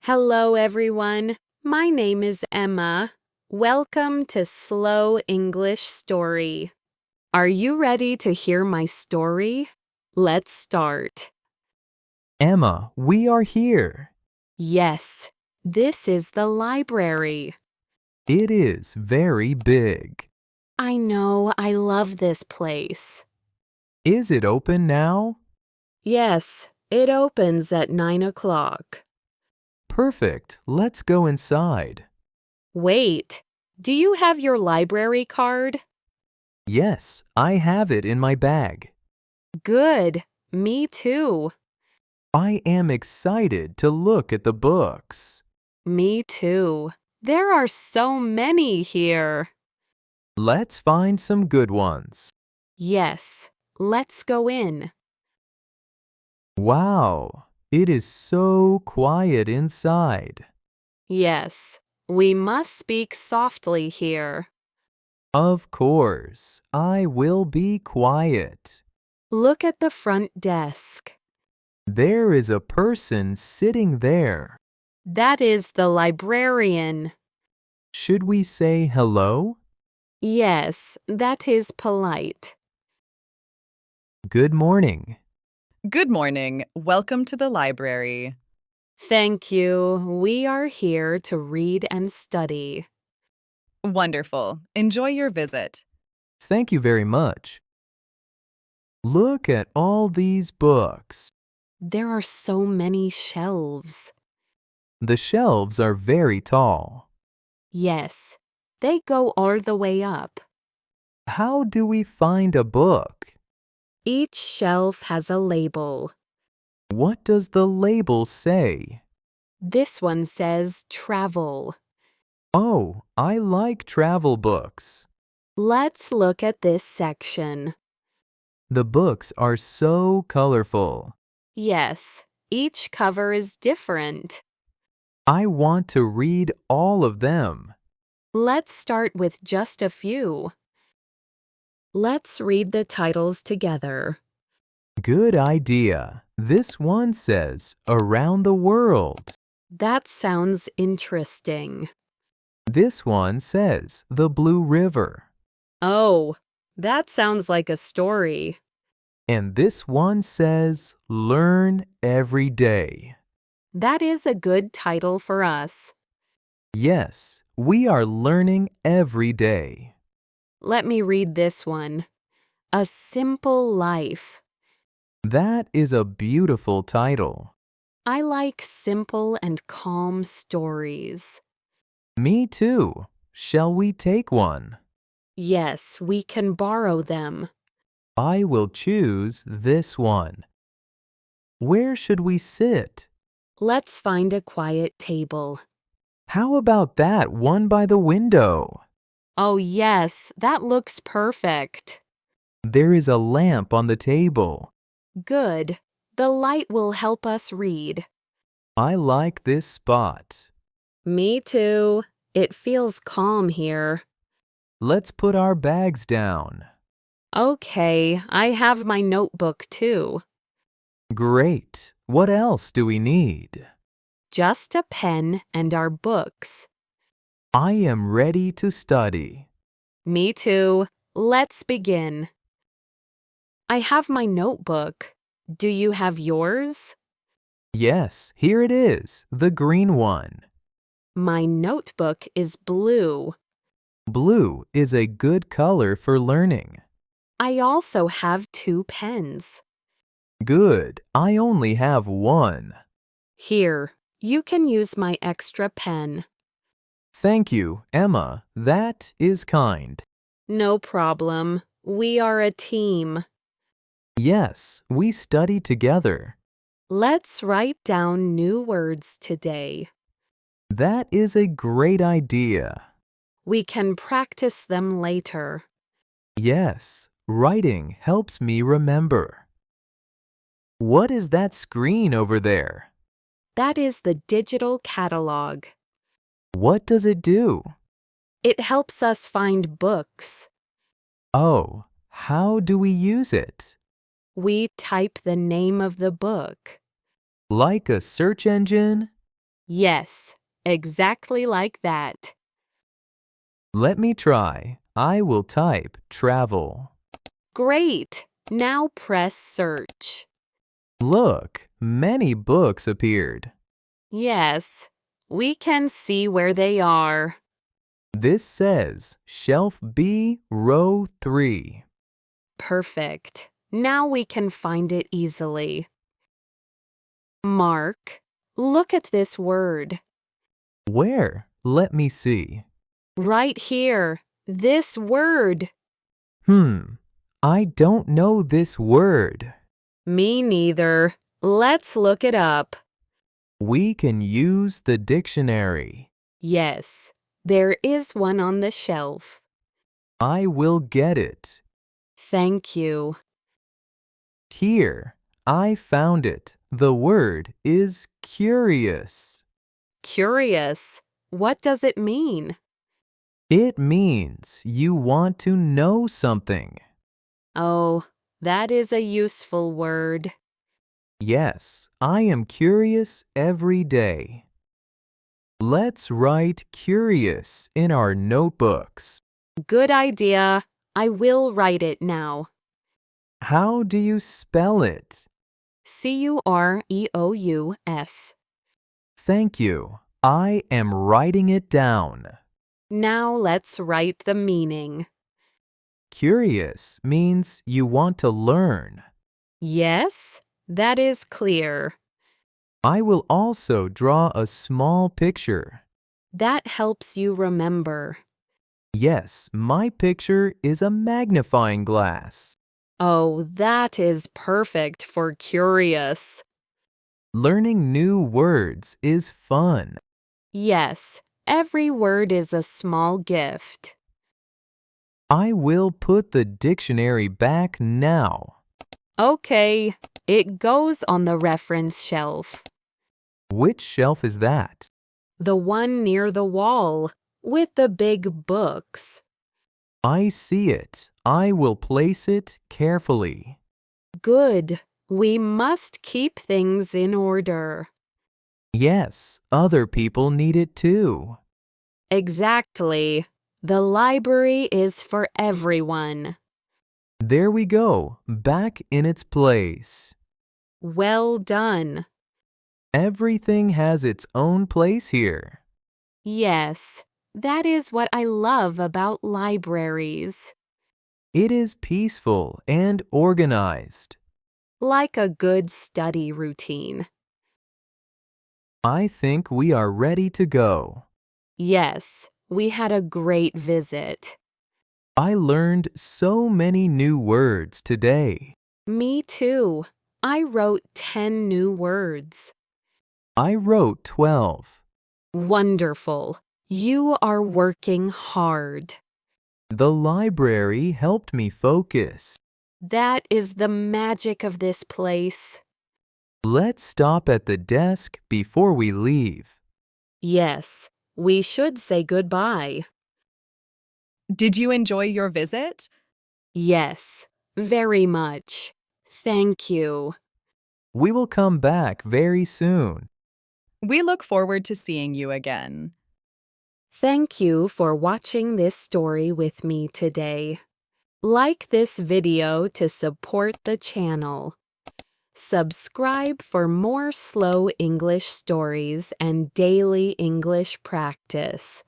Hello, everyone. My name is Emma. Welcome to Slow English Story. Are you ready to hear my story? Let's start. Emma, we are here. Yes, this is the library. It is very big. I know, I love this place. Is it open now? Yes, it opens at 9 o'clock. Perfect. Let's go inside. Wait, do you have your library card? Yes, I have it in my bag. Good, me too. I am excited to look at the books. Me too. There are so many here. Let's find some good ones. Yes, let's go in. Wow, it is so quiet inside. Yes, we must speak softly here. Of course, I will be quiet. Look at the front desk. There is a person sitting there. That is the librarian. Should we say hello? Yes, that is polite. Good morning. Good morning. Welcome to the library. Thank you. We are here to read and study. Wonderful. Enjoy your visit. Thank you very much. Look at all these books. There are so many shelves. The shelves are very tall. Yes, they go all the way up. How do we find a book? Each shelf has a label. What does the label say? This one says travel. Oh, I like travel books. Let's look at this section. The books are so colorful. Yes, each cover is different. I want to read all of them. Let's start with just a few. Let's read the titles together. Good idea. This one says Around the World. That sounds interesting. This one says The Blue River. Oh, that sounds like a story. And this one says Learn Every Day. That is a good title for us. Yes, we are learning every day. Let me read this one. A Simple Life. That is a beautiful title. I like simple and calm stories. Me too. Shall we take one? Yes, we can borrow them. I will choose this one. Where should we sit? Let's find a quiet table. How about that one by the window? Oh, yes, that looks perfect. There is a lamp on the table. Good. The light will help us read. I like this spot. Me too. It feels calm here. Let's put our bags down. Okay, I have my notebook too. Great. What else do we need? Just a pen and our books. I am ready to study. Me too. Let's begin. I have my notebook. Do you have yours? Yes, here it is, the green one. My notebook is blue. Blue is a good color for learning. I also have 2 pens. Good, I only have one. Here, you can use my extra pen. Thank you, Emma. That is kind. No problem. We are a team. Yes, we study together. Let's write down new words today. That is a great idea. We can practice them later. Yes, writing helps me remember. What is that screen over there? That is the digital catalog. What does it do? It helps us find books. Oh, how do we use it? We type the name of the book. Like a search engine? Yes, exactly like that. Let me try. I will type travel. Great! Now press search. Look, many books appeared. Yes, we can see where they are. This says Shelf B, Row 3. Perfect. Now we can find it easily. Mark, look at this word. Where? Let me see. Right here. This word. I don't know this word. Me neither. Let's look it up. We can use the dictionary. Yes, there is one on the shelf. I will get it. Thank you. Here, I found it. The word is curious. Curious. What does it mean? It means you want to know something. Oh, that is a useful word. Yes, I am curious every day. Let's write curious in our notebooks. Good idea. I will write it now. How do you spell it? Cureous. Thank you. I am writing it down. Now let's write the meaning. Curious means you want to learn. Yes, that is clear. I will also draw a small picture. That helps you remember. Yes, my picture is a magnifying glass. Oh, that is perfect for curious. Learning new words is fun. Yes, every word is a small gift. I will put the dictionary back now. Okay, it goes on the reference shelf. Which shelf is that? The one near the wall, with the big books. I see it. I will place it carefully. Good. We must keep things in order. Yes, other people need it too. Exactly. The library is for everyone. There we go, back in its place. Well done. Everything has its own place here. Yes, that is what I love about libraries. It is peaceful and organized. Like a good study routine. I think we are ready to go. Yes, we had a great visit. I learned so many new words today. Me too. I wrote 10 new words. I wrote 12. Wonderful. You are working hard. The library helped me focus. That is the magic of this place. Let's stop at the desk before we leave. Yes, we should say goodbye. Did you enjoy your visit? Yes, very much. Thank you. We will come back very soon. We look forward to seeing you again. Thank you for watching this story with me today. Like this video to support the channel. Subscribe for more slow English stories and daily English practice.